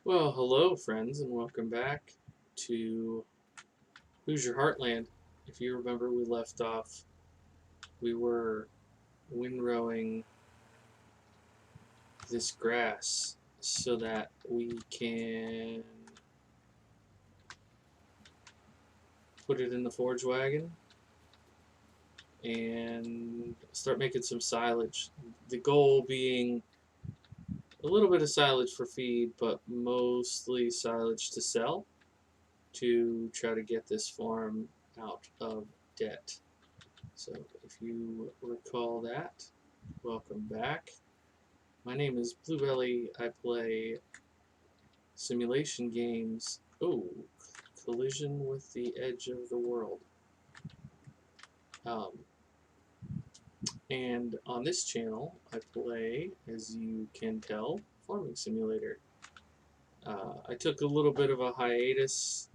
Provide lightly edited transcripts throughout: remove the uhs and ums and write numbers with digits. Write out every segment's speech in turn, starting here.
Well, hello, friends, and welcome back to Hoosier Heartland. If you remember, we left off, we were windrowing this grass so that we can put it in the forge wagon and start making some silage. The goal being a little bit of silage for feed, but mostly silage to sell to try to get this farm out of debt. So if you recall that, welcome back. My name is Bluebelly. I play simulation games. Oh, collision with the edge of the world. Um, and on this channel, I play, as you can tell, Farming Simulator. I took a little bit of a hiatus.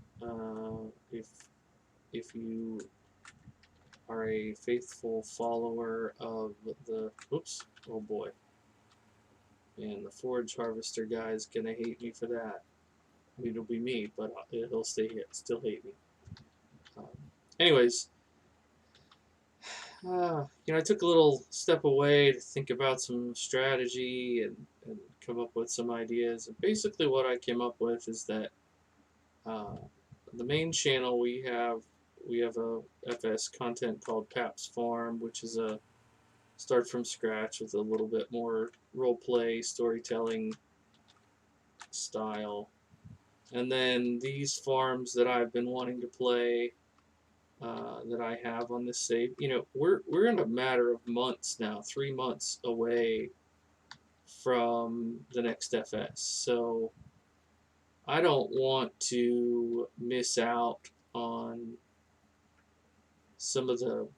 If you are a faithful follower of the, oops, oh boy, and the forage harvester guy is gonna hate me for that. I mean, it'll be me, but he'll still hate me. Um, anyways, I took a little step away to think about some strategy and come up with some ideas. And basically, what I came up with is that uh, the main channel we have a FS content called Pap's Farm, which is a start from scratch with a little bit more role play storytelling style. And then these farms that I've been wanting to play, that I have on this save, we're in a matter of months now, 3 months away from the next FS. So I don't want to miss out on some of the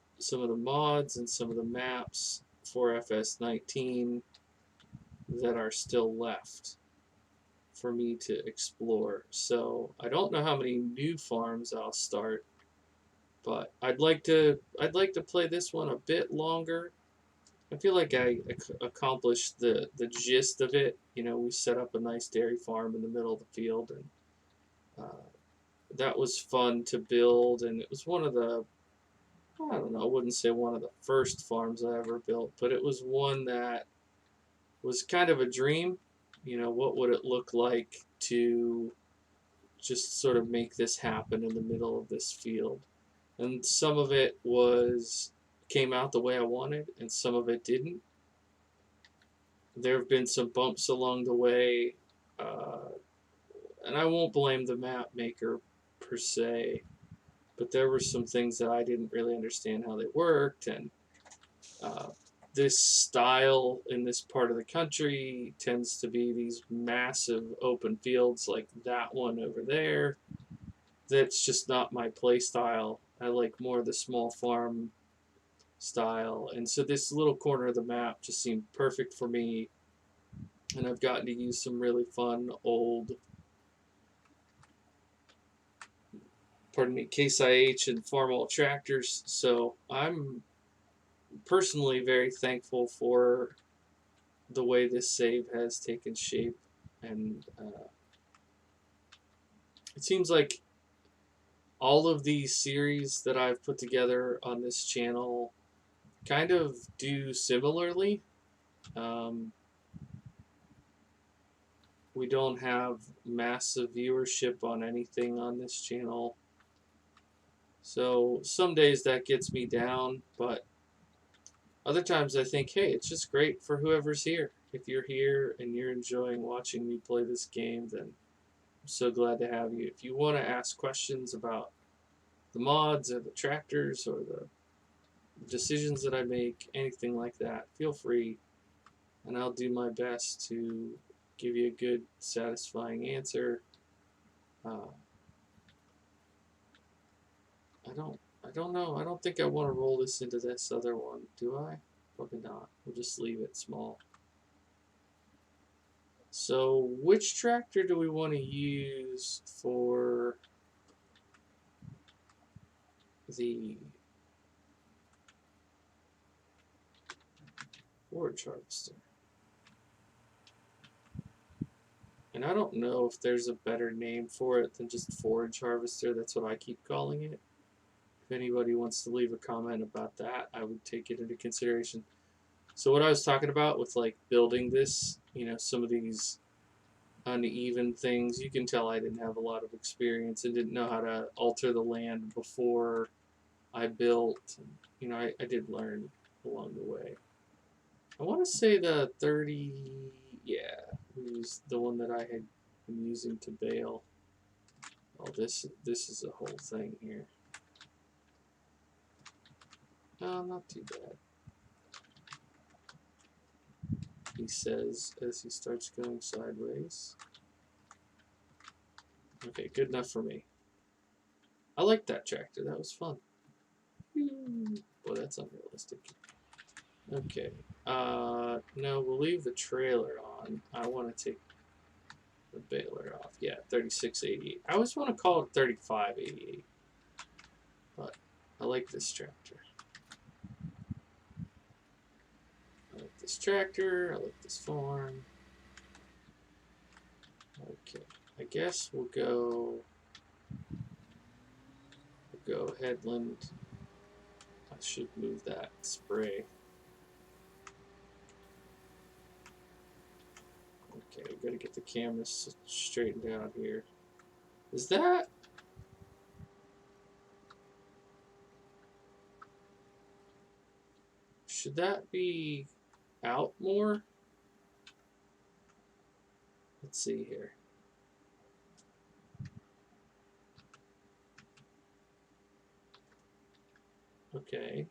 mods and some of the maps for FS19 that are still left for me to explore. So I don't know how many new farms I'll start, but I'd like to play this one a bit longer. I feel like I accomplished the gist of it. We set up a nice dairy farm in the middle of the field, and that was fun to build. And it was one of the, I don't know, I wouldn't say one of the first farms I ever built, but it was one that was kind of a dream. What would it look like to just sort of make this happen in the middle of this field? And some of it came out the way I wanted, and some of it didn't. There have been some bumps along the way, uh, and I won't blame the map maker per se, but there were some things that I didn't really understand how they worked, and uh, this style in this part of the country tends to be these massive open fields like that one over there. That's just not my play style. I like more of the small farm style, and so this little corner of the map just seemed perfect for me. And I've gotten to use some really fun old, pardon me, Case IH and Farmall tractors. So I'm personally very thankful for the way this save has taken shape, and it seems like all of these series that I've put together on this channel kind of do similarly. Um, we don't have massive viewership on anything on this channel, so some days that gets me down, but other times I think, hey, it's just great for whoever's here. If you're here and you're enjoying watching me play this game, then I'm so glad to have you. If you want to ask questions about the mods or the tractors or the decisions that I make, anything like that, feel free, and I'll do my best to give you a good, satisfying answer. Uh, I don't know. I don't think I want to roll this into this other one, do I? Probably not. We'll just leave it small. So, which tractor do we want to use for the forage harvester? And I don't know if there's a better name for it than just forage harvester. That's what I keep calling it. If anybody wants to leave a comment about that, I would take it into consideration. So what I was talking about with like building this, you know, some of these uneven things, you can tell I didn't have a lot of experience and didn't know how to alter the land before I built. You know, I did learn along the way. I want to say the 30, yeah, was the one that I had been using to bale. Oh, this is a whole thing here. Oh, not too bad. He says as he starts going sideways. Okay, good enough for me. I like that tractor. That was fun. Boy, that's unrealistic. Okay. No, we'll leave the trailer on. I want to take the baler off. Yeah, 3688. I always want to call it 3588. But I like this tractor. I like this tractor. I like this farm. Okay. I guess we'll go Headland. I should move that spray. Okay, we gotta get the camera straightened out here. Is that? Should that be out more? Let's see here. Okay.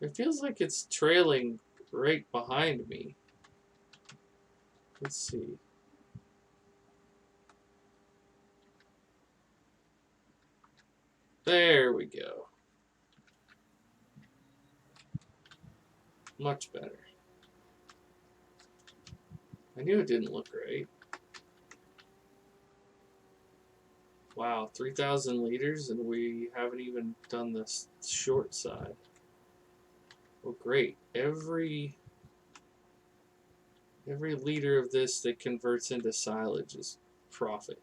It feels like it's trailing right behind me. Let's see. There we go. Much better. I knew it didn't look right. Wow, 3,000 liters and we haven't even done this short side. Well, great. Every liter of this that converts into silage is profit.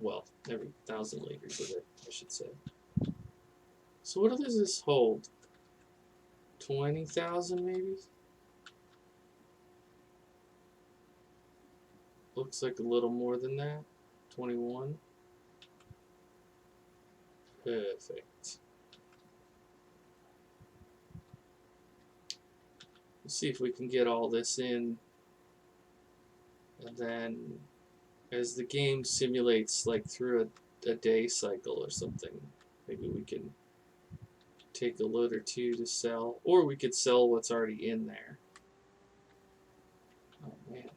Well, every 1,000 liters of it, I should say. So what does this hold? 20,000 maybe? Looks like a little more than that. 21. Perfect. Let's see if we can get all this in. And then as the game simulates like through a day cycle or something, maybe we can take a load or two to sell. Or we could sell what's already in there. Oh man.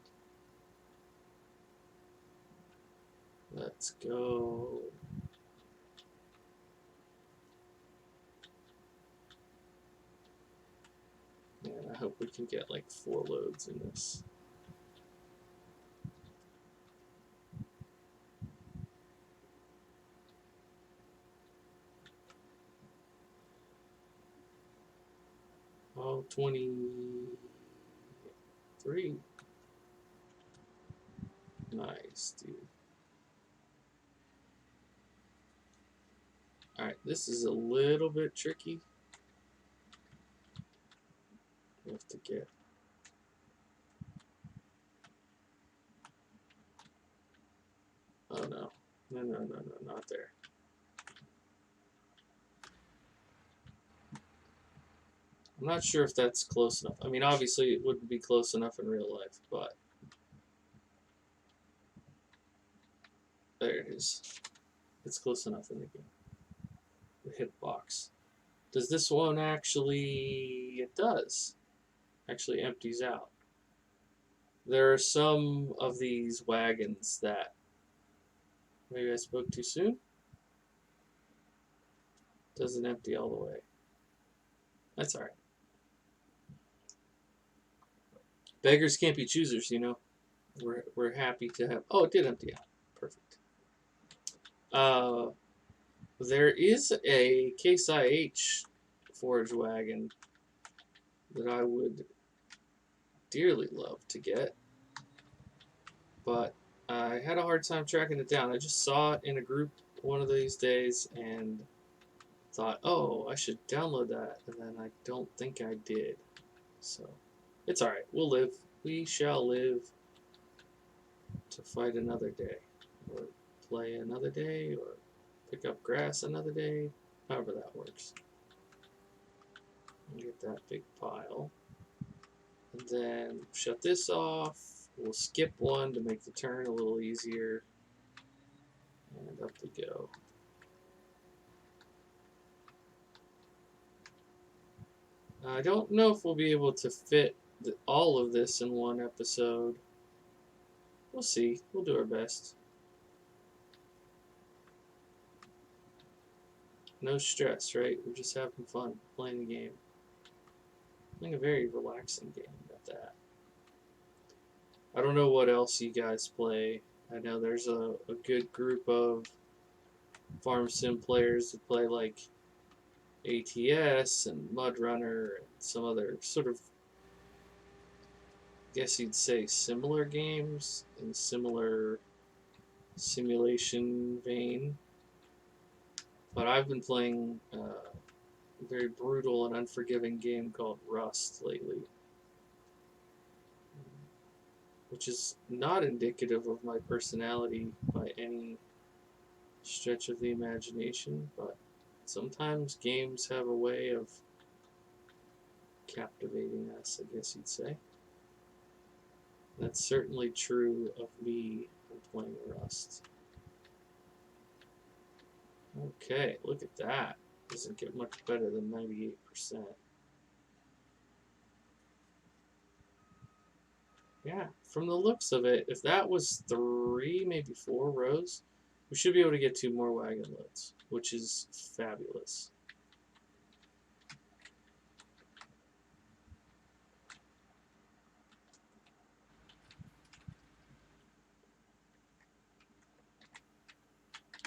Let's go. Man, I hope we can get like 4 loads in this. Oh, 23. Nice, dude. Alright, this is a little bit tricky. We have to get... Oh no. No, not there. I'm not sure if that's close enough. I mean, obviously it wouldn't be close enough in real life, but... There it is. It's close enough in the game. The hitbox. Does this one actually... It does. Actually empties out. There are some of these wagons that... Maybe I spoke too soon? Doesn't empty all the way. That's alright. Beggars can't be choosers, you know. We're happy to have... Oh, it did empty out. Perfect. There is a Case IH forage wagon that I would dearly love to get. but I had a hard time tracking it down. I just saw it in a group one of these days and thought, oh, I should download that, and then I don't think I did. So it's all right. We'll live. We shall live to fight another day, or play another day, or pick up grass another day, however that works. Get that big pile. And then shut this off. We'll skip one to make the turn a little easier. And up we go. I don't know if we'll be able to fit all of this in one episode. We'll see. We'll do our best. No stress, right? We're just having fun playing the game. Playing a very relaxing game at that. I don't know what else you guys play. I know there's a good group of farm sim players that play like ATS and Mud Runner and some other sort of, I guess you'd say, similar games in similar simulation vein. But I've been playing a very brutal and unforgiving game called Rust lately, which is not indicative of my personality by any stretch of the imagination, but sometimes games have a way of captivating us, I guess you'd say. That's certainly true of me when playing Rust. Okay, look at that. Doesn't get much better than 98%. Yeah, from the looks of it, if that was 3, maybe 4 rows, we should be able to get 2 more wagon loads, which is fabulous.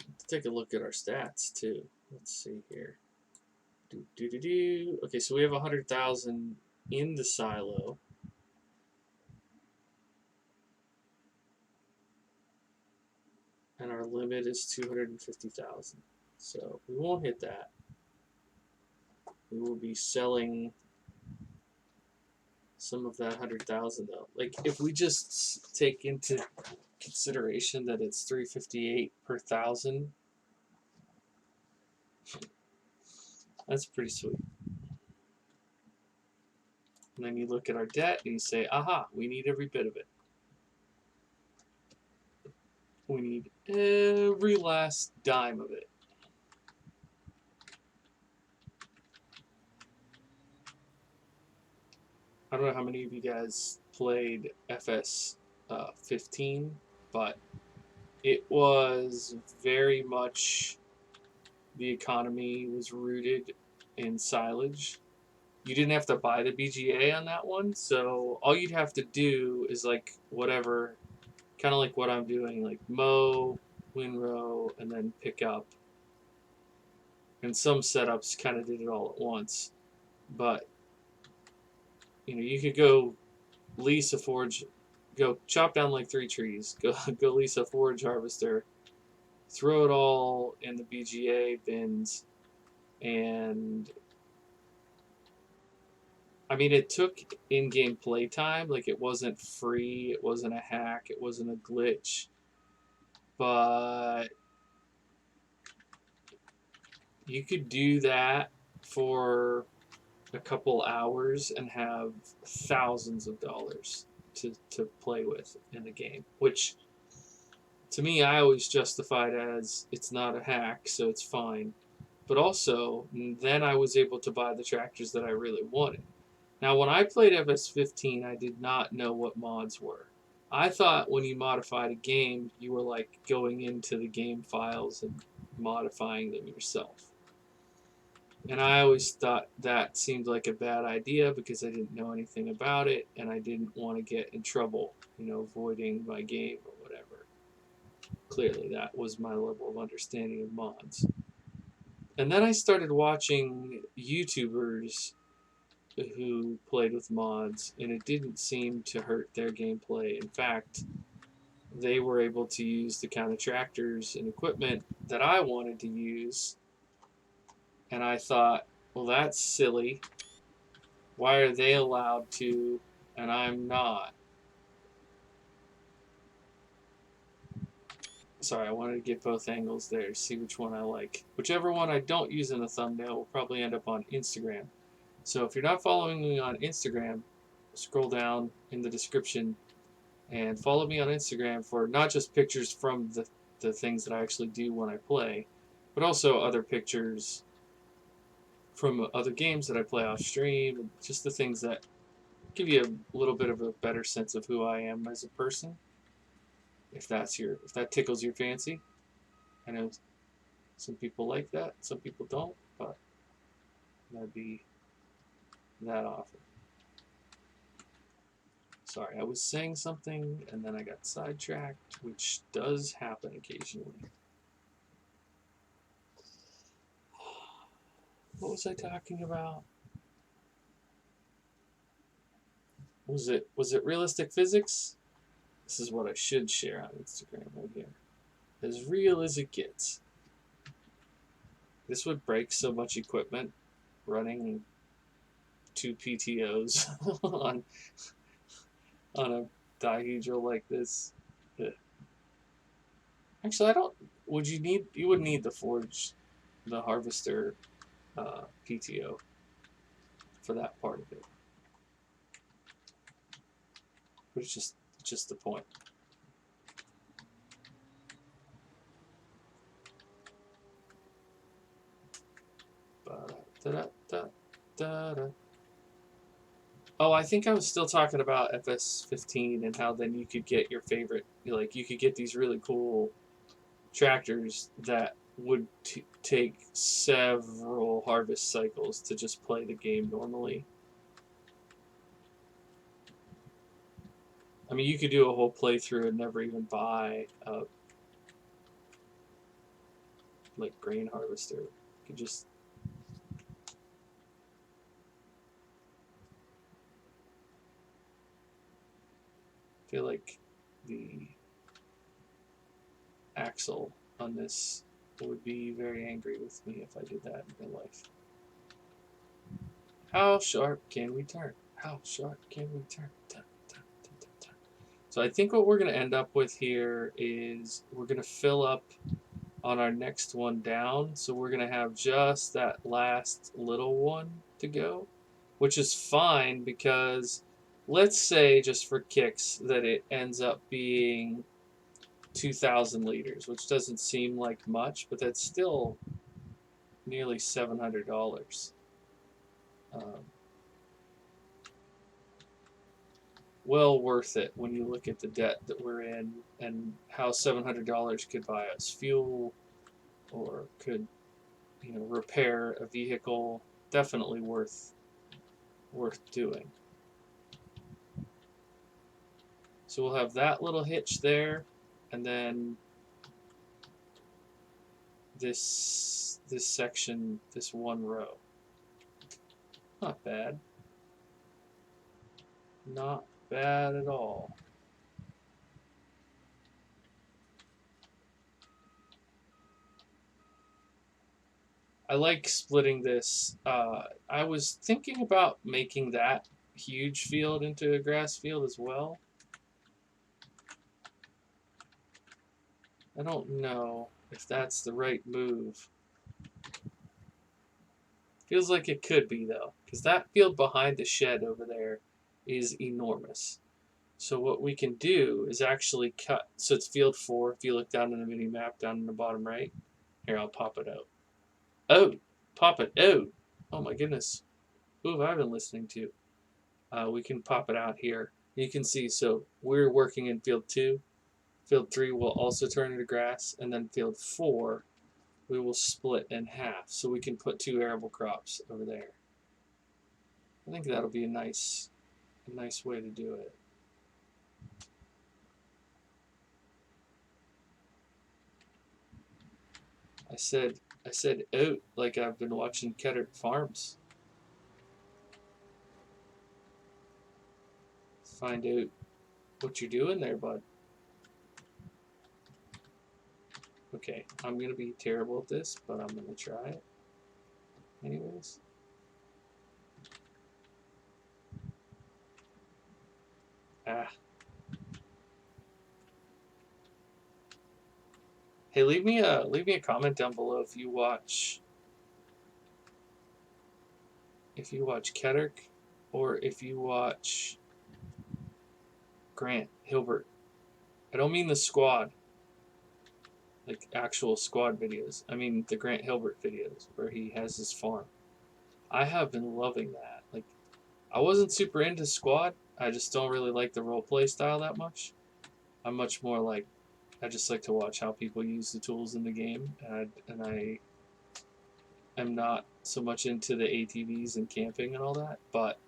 Let's take a look at our stats too. Let's see here. Okay, so we have 100,000 in the silo. And our limit is 250,000. So we won't hit that. We will be selling some of that 100,000 though. Like if we just take into consideration that it's 358 per thousand, that's pretty sweet. And then you look at our debt and you say, aha, we need every bit of it. We need every last dime of it. I don't know how many of you guys played FS 15, but it was very much, the economy was rooted in silage. You didn't have to buy the BGA on that one, so all you'd have to do is like whatever, kind of like what I'm doing, like mow, windrow, and then pick up. And some setups kind of did it all at once, but you know, you could go lease a forage, go chop down like 3 trees, go lease a forage harvester, throw it all in the BGA bins, and I mean, it took in-game playtime. Like, it wasn't free, it wasn't a hack, it wasn't a glitch, but you could do that for a couple hours and have thousands of dollars to play with in the game, which to me, I always justified as it's not a hack, so it's fine. But also, then I was able to buy the tractors that I really wanted. Now, when I played FS15, I did not know what mods were. I thought when you modified a game, you were like going into the game files and modifying them yourself. And I always thought that seemed like a bad idea because I didn't know anything about it and I didn't want to get in trouble, you know, voiding my game or whatever. Clearly, that was my level of understanding of mods. And then I started watching YouTubers who played with mods, and it didn't seem to hurt their gameplay. In fact, they were able to use the kind of tractors and equipment that I wanted to use. And I thought, well, that's silly. Why are they allowed to and I'm not? Sorry, I wanted to get both angles there, see which one I like. Whichever one I don't use in the thumbnail will probably end up on Instagram. So if you're not following me on Instagram, scroll down in the description and follow me on Instagram for not just pictures from the things that I actually do when I play, but also other pictures from other games that I play off stream, and just the things that give you a little bit of a better sense of who I am as a person. If that tickles your fancy. I know some people like that, some people don't, but that'd be that often. Sorry, I was saying something and then I got sidetracked, which does happen occasionally. What was I talking about? Was it realistic physics? This is what I should share on Instagram right here. As real as it gets. This would break so much equipment running 2 PTOs on a dihedral like this. Actually, I don't. You would need the forge, the harvester PTO for that part of it. But it's just the point. Oh, I think I was still talking about FS15 and how then you could get your favorite, like you could get these really cool tractors that would take several harvest cycles to just play the game normally. I mean, you could do a whole playthrough and never even buy a like grain harvester. You could just feel like the axle on this would be very angry with me if I did that in real life. How sharp can we turn? How sharp can we turn? Dun, dun, dun, dun, dun. So I think what we're going to end up with here is we're going to fill up on our next one down. So we're going to have just that last little one to go, which is fine because let's say just for kicks that it ends up being 2,000 liters, which doesn't seem like much, but that's still nearly $700. Well worth it when you look at the debt that we're in and how $700 could buy us fuel or could, repair a vehicle. Definitely worth doing. So we'll have that little hitch there, and then this section, this one row. Not bad. Not bad at all. I like splitting this. I was thinking about making that huge field into a grass field as well. I don't know if that's the right move. Feels like it could be though, because that field behind the shed over there is enormous. So what we can do is actually cut. So it's field 4. If you look down in the mini map down in the bottom right, here I'll pop it out. Oh, pop it out. Oh my goodness. Who have I been listening to? We can pop it out here. You can see, so we're working in field 2. Field 3 will also turn into grass, and then field 4 we will split in half, so we can put 2 arable crops over there. I think that'll be a nice way to do it. I said oat like I've been watching Kettert Farms. Find out what you're doing there, bud. Okay, I'm going to be terrible at this, but I'm going to try it anyways. Ah. Hey, leave me a comment down below if you watch Kedrick or if you watch Grant Hilbert. I don't mean the squad, like actual squad videos. I mean the Grant Hilbert videos where he has his farm. I have been loving that. Like, I wasn't super into squad. I just don't really like the role play style that much. I'm much more like, I just like to watch how people use the tools in the game, and I am not so much into the ATVs and camping and all that. But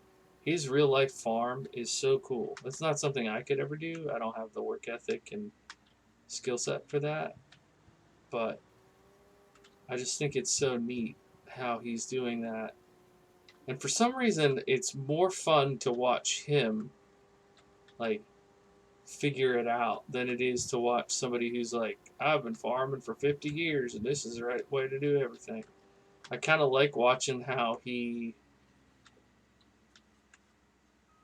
his real life farm is so cool. It's not something I could ever do. I don't have the work ethic and skill set for that. But I just think it's so neat how he's doing that. And for some reason, it's more fun to watch him, like, figure it out than it is to watch somebody who's like, I've been farming for 50 years and this is the right way to do everything. I kind of like watching how he,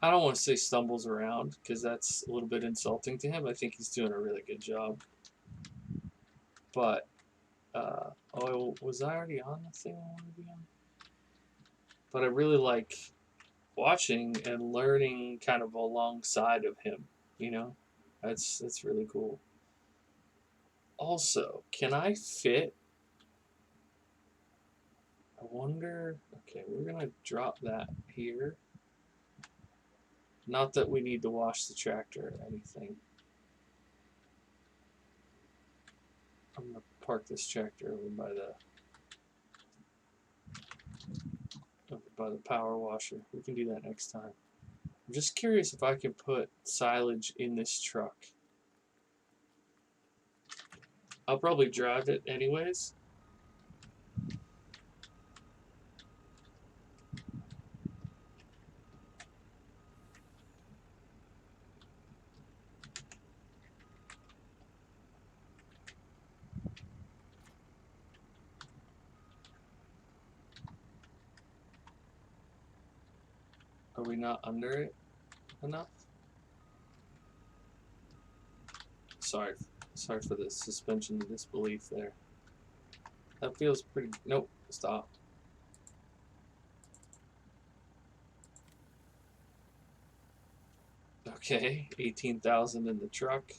I don't want to say stumbles around because that's a little bit insulting to him. I think he's doing a really good job. But, oh, was I already on the thing I want to be on? But I really like watching and learning kind of alongside of him, you know? That's really cool. Also, can I fit? I wonder. Okay, we're gonna drop that here. Not that we need to wash the tractor or anything. I'm gonna park this tractor over by the power washer. We can do that next time. I'm just curious if I can put silage in this truck. I'll probably drive it anyways. Are we not under it enough? Sorry for the suspension of disbelief there. That feels pretty. Nope, stop. Okay, 18,000 in the truck.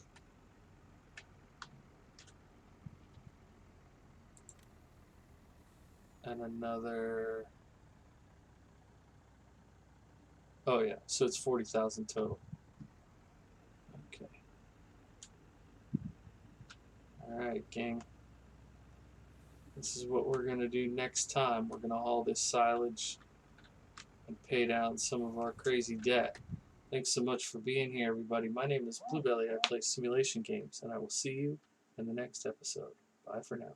And another. Oh yeah, so it's 40,000 total. Okay. All right, gang. This is what we're gonna do next time. We're gonna haul this silage and pay down some of our crazy debt. Thanks so much for being here, everybody. My name is Bluebelly. I play simulation games, and I will see you in the next episode. Bye for now.